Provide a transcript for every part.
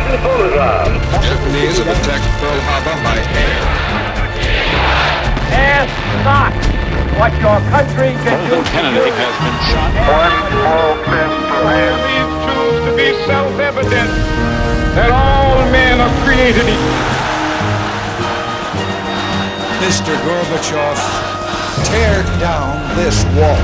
Japanese have attacked Pearl Harbor by air. Ask not what your country can do. Kennedy has been shot. These truths to be self-evident that all men are created equal. Mr. Gorbachev, tear down this wall.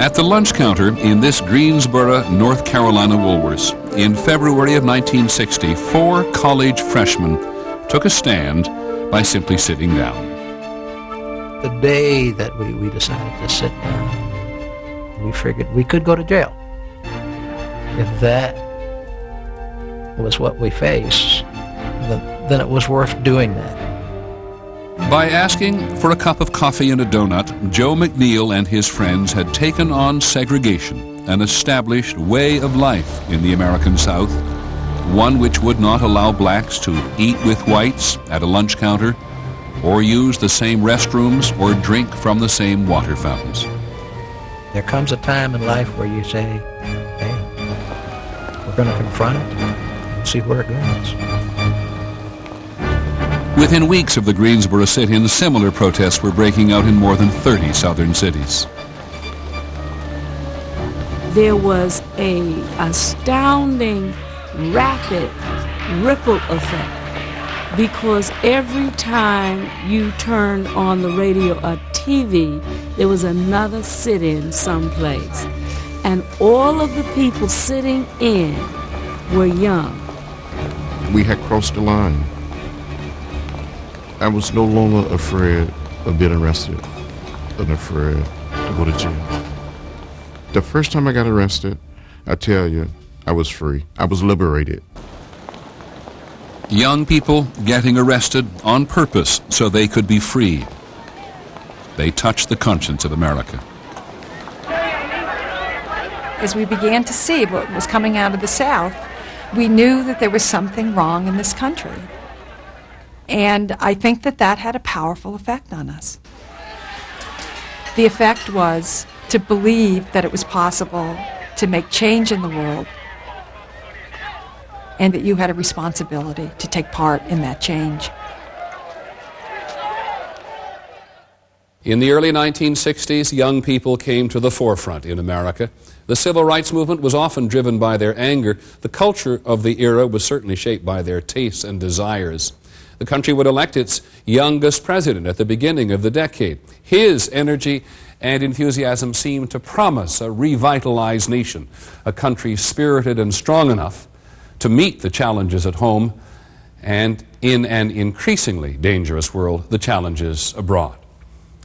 At the lunch counter in this Greensboro, North Carolina Woolworths, in February of 1960, 4 college freshmen took a stand by simply sitting down. The day that we decided to sit down, we figured we could go to jail. If that was what we faced, then it was worth doing that. By asking for a cup of coffee and a donut, Joe McNeil and his friends had taken on segregation, an established way of life in the American South, one which would not allow blacks to eat with whites at a lunch counter, or use the same restrooms, or drink from the same water fountains. There comes a time in life where you say, hey, we're going to confront it and see where it goes. Within weeks of the Greensboro sit-in, similar protests were breaking out in more than 30 southern cities. There was an astounding, rapid ripple effect, because every time you turned on the radio or TV, there was another sit-in someplace. And all of the people sitting in were young. We had crossed the line. I was no longer afraid of being arrested and afraid to go to jail. The first time I got arrested, I tell you, I was free. I was liberated. Young people getting arrested on purpose so they could be free. They touched the conscience of America. As we began to see what was coming out of the South, we knew that there was something wrong in this country. And I think that that had a powerful effect on us. The effect was to believe that it was possible to make change in the world, and that you had a responsibility to take part in that change. In the early 1960s, young people came to the forefront in America. The civil rights movement was often driven by their anger. The culture of the era was certainly shaped by their tastes and desires. The country would elect its youngest president at the beginning of the decade. His energy and enthusiasm seemed to promise a revitalized nation, a country spirited and strong enough to meet the challenges at home and, in an increasingly dangerous world, the challenges abroad.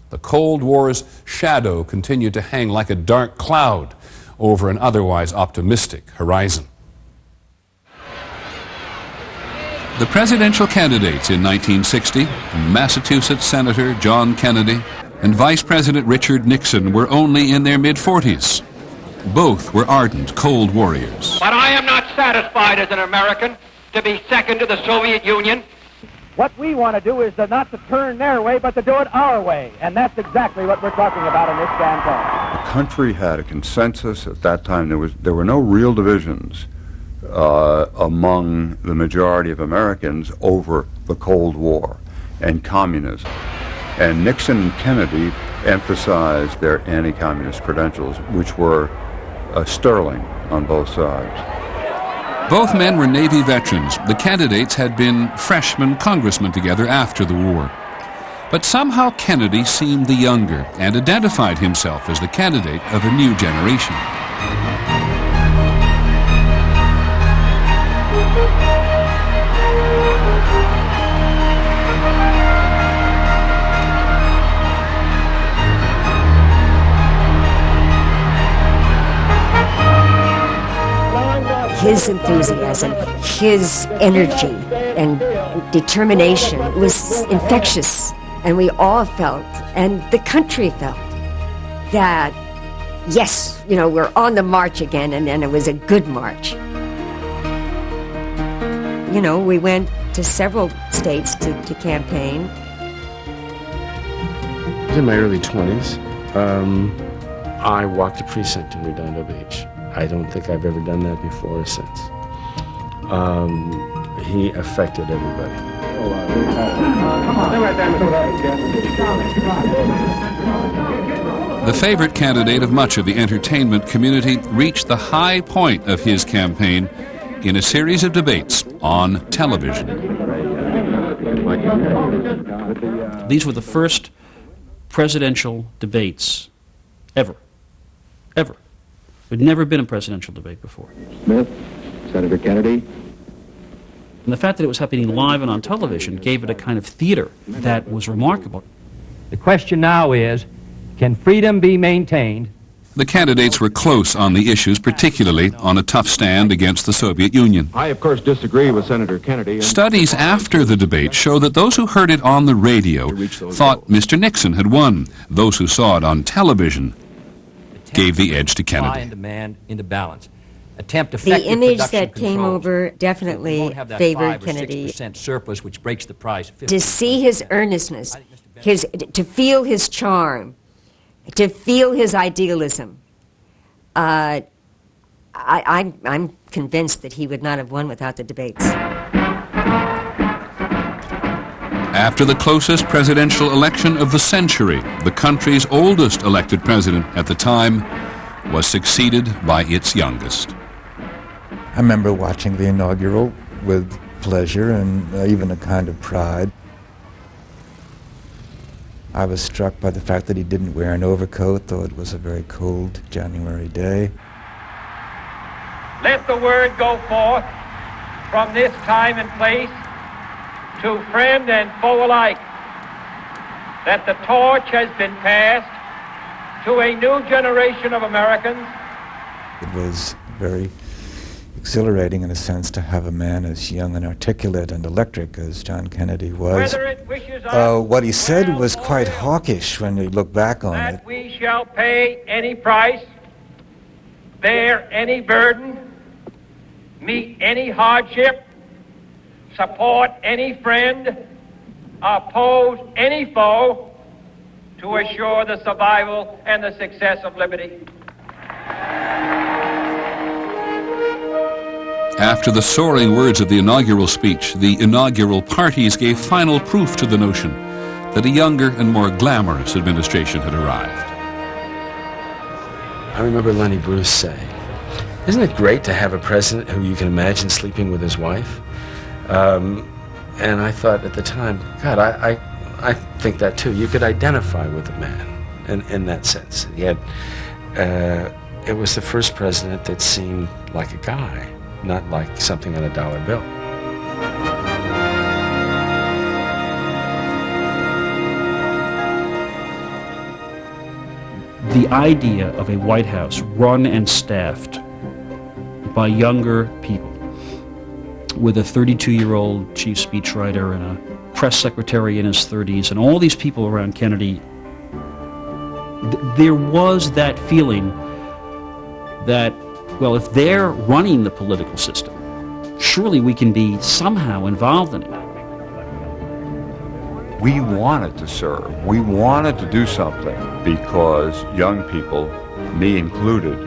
The Cold War's shadow continued to hang like a dark cloud over an otherwise optimistic horizon. The presidential candidates in 1960, Massachusetts Senator John Kennedy and Vice President Richard Nixon, were only in their mid-40s. Both were ardent Cold Warriors. But I am not satisfied as an American to be second to the Soviet Union. What we want to do is not to turn their way, but to do it our way. And that's exactly what we're talking about in this campaign. The country had a consensus at that time. There were no real divisions among the majority of Americans over the Cold War and communism. And Nixon and Kennedy emphasized their anti-communist credentials, which were sterling on both sides. Both men were Navy veterans. The candidates had been freshman congressmen together after the war. But somehow Kennedy seemed the younger and identified himself as the candidate of a new generation. His enthusiasm, his energy and determination was infectious, and we all felt, and the country felt, that yes, we're on the march again, and then it was a good march. you know, we went to several states to campaign. I was in my early 20s. I walked a precinct in Redondo Beach. I don't think I've ever done that before or since. He affected everybody. The favorite candidate of much of the entertainment community reached the high point of his campaign in a series of debates on television. These were the first presidential debates ever. There'd never been a presidential debate before. Smith, Senator Kennedy. And the fact that it was happening live and on television gave it a kind of theater that was remarkable. The question now is, can freedom be maintained? The candidates were close on the issues, particularly on a tough stand against the Soviet Union. I, of course, disagree with Senator Kennedy. Studies after the debate show that those who heard it on the radio thought Mr. Nixon had won. Those who saw it on television gave the edge to Kennedy. Demand into balance. Attempt the image that came over definitely favored Kennedy. Surplus, which breaks the price. To see his earnestness, to feel his charm, to feel his idealism, I'm convinced that he would not have won without the debates. After the closest presidential election of the century, the country's oldest elected president at the time was succeeded by its youngest. I remember watching the inaugural with pleasure and even a kind of pride. I was struck by the fact that he didn't wear an overcoat, though it was a very cold January day. Let the word go forth from this time and place to friend and foe alike that the torch has been passed to a new generation of Americans. It was very exhilarating in a sense to have a man as young and articulate and electric as John Kennedy was. What he said was quite hawkish when you look back on it. We shall pay any price, bear any burden, meet any hardship, support any friend, oppose any foe to assure the survival and the success of liberty. After the soaring words of the inaugural speech, the inaugural parties gave final proof to the notion that a younger and more glamorous administration had arrived. I remember Lenny Bruce saying, "Isn't it great to have a president who you can imagine sleeping with his wife?" And I thought at the time, God, I think that too. You could identify with the man in that sense. He had, it was the first president that seemed like a guy, not like something on a dollar bill. The idea of a White House run and staffed by younger people, with a 32-year-old chief speechwriter and a press secretary in his 30s, and all these people around Kennedy, there was that feeling that, well, if they're running the political system, surely we can be somehow involved in it. We wanted to serve. We wanted to do something because young people, me included,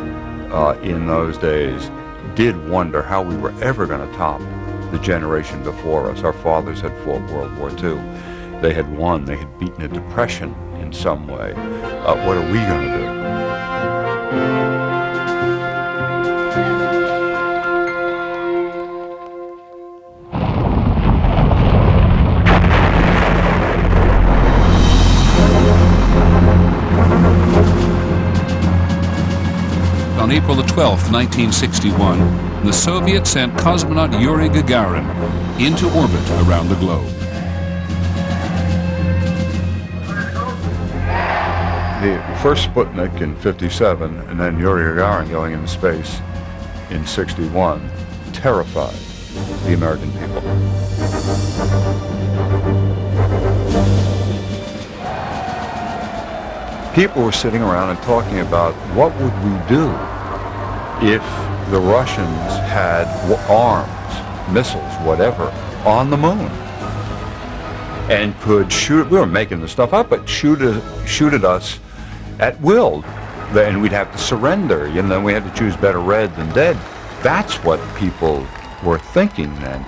in those days, did wonder how we were ever going to top the generation before us. Our fathers had fought World War II. They had won. They had beaten a depression in some way. What are we going to do? On April the 12th, 1961, the Soviets sent cosmonaut Yuri Gagarin into orbit around the globe. The first Sputnik in 57 and then Yuri Gagarin going into space in 61 terrified the American people. People were sitting around and talking about what would we do if the Russians had arms missiles, whatever, on the moon. And could shoot, we were making this stuff up, but shoot at us at will. And we'd have to surrender, you know, we had to choose better red than dead. That's what people were thinking then.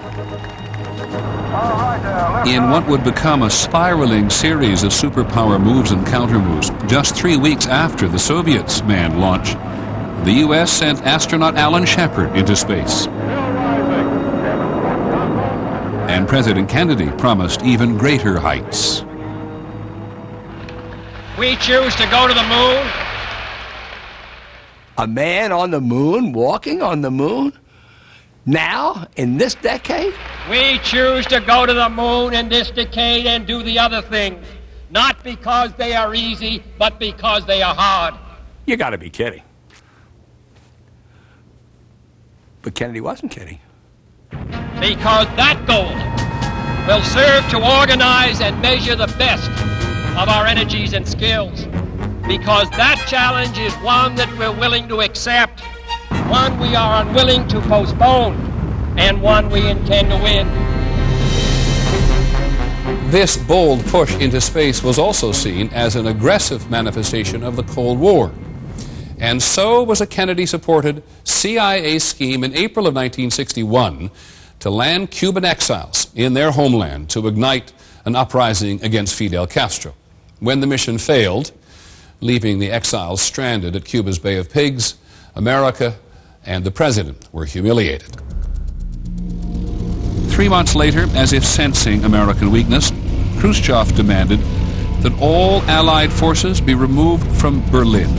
In what would become a spiraling series of superpower moves and countermoves, just 3 weeks after the Soviets' manned launch, the U.S. sent astronaut Alan Shepard into space. And President Kennedy promised even greater heights. We choose to go to the moon. A man on the moon, walking on the moon? Now, in this decade? We choose to go to the moon in this decade and do the other things, not because they are easy, but because they are hard. You gotta be kidding. But Kennedy wasn't kidding. Because that goal will serve to organize and measure the best of our energies and skills. Because that challenge is one that we're willing to accept, one we are unwilling to postpone, and one we intend to win. This bold push into space was also seen as an aggressive manifestation of the Cold War. And so was a Kennedy-supported CIA scheme in April of 1961 to land Cuban exiles in their homeland to ignite an uprising against Fidel Castro. When the mission failed, leaving the exiles stranded at Cuba's Bay of Pigs, America and the president were humiliated. 3 months later, as if sensing American weakness, Khrushchev demanded that all Allied forces be removed from Berlin.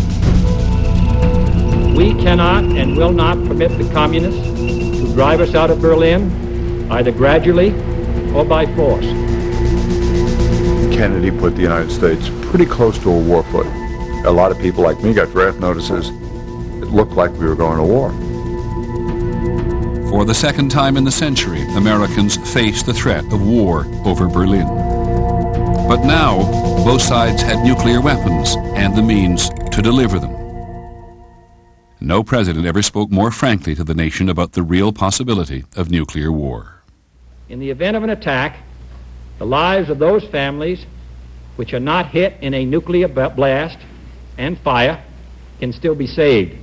We cannot and will not permit the communists to drive us out of Berlin, either gradually or by force. Kennedy put the United States pretty close to a war footing. A lot of people like me got draft notices. It looked like we were going to war. For the second time in the century, Americans faced the threat of war over Berlin. But now, both sides had nuclear weapons and the means to deliver them. No president ever spoke more frankly to the nation about the real possibility of nuclear war. In the event of an attack, the lives of those families which are not hit in a nuclear blast and fire can still be saved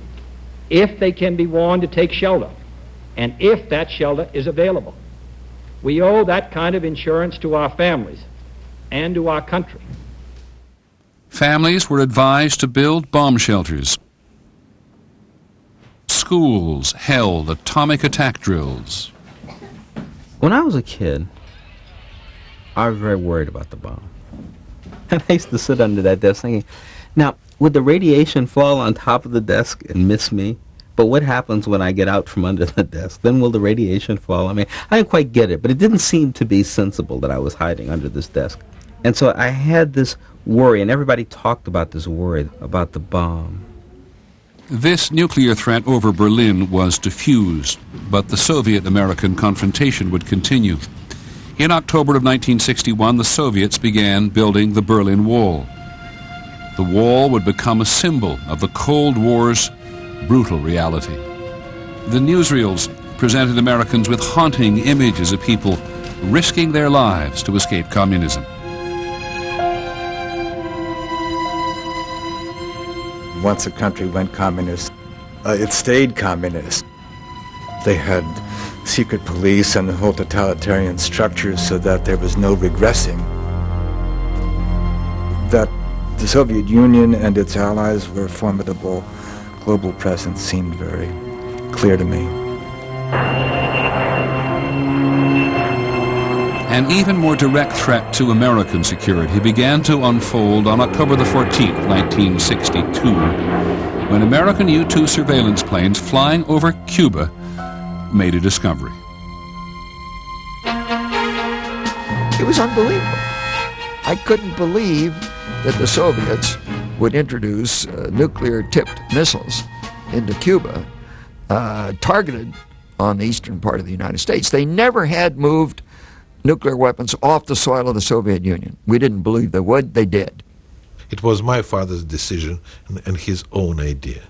if they can be warned to take shelter and if that shelter is available. We owe that kind of insurance to our families and to our country. Families were advised to build bomb shelters. Schools held atomic attack drills. When I was a kid, I was very worried about the bomb. And I used to sit under that desk thinking, now, would the radiation fall on top of the desk and miss me? But what happens when I get out from under the desk? Then will the radiation fall? I mean, I didn't quite get it, but it didn't seem to be sensible that I was hiding under this desk. And so I had this worry, and everybody talked about this worry about the bomb. This nuclear threat over Berlin was diffused, but the Soviet-American confrontation would continue. In October of 1961, the Soviets began building the Berlin Wall. The wall would become a symbol of the Cold War's brutal reality. The newsreels presented Americans with haunting images of people risking their lives to escape communism. Once a country went communist, it stayed communist. They had secret police and the whole totalitarian structures so that there was no regressing. That the Soviet Union and its allies were a formidable global presence seemed very clear to me. An even more direct threat to American security began to unfold on October the 14th, 1962, when American U-2 surveillance planes flying over Cuba made a discovery. It was unbelievable. I couldn't believe that the Soviets would introduce nuclear-tipped missiles into Cuba, targeted on the eastern part of the United States. They never had moved nuclear weapons off the soil of the Soviet Union. We didn't believe they would. They did. It was my father's decision and his own idea.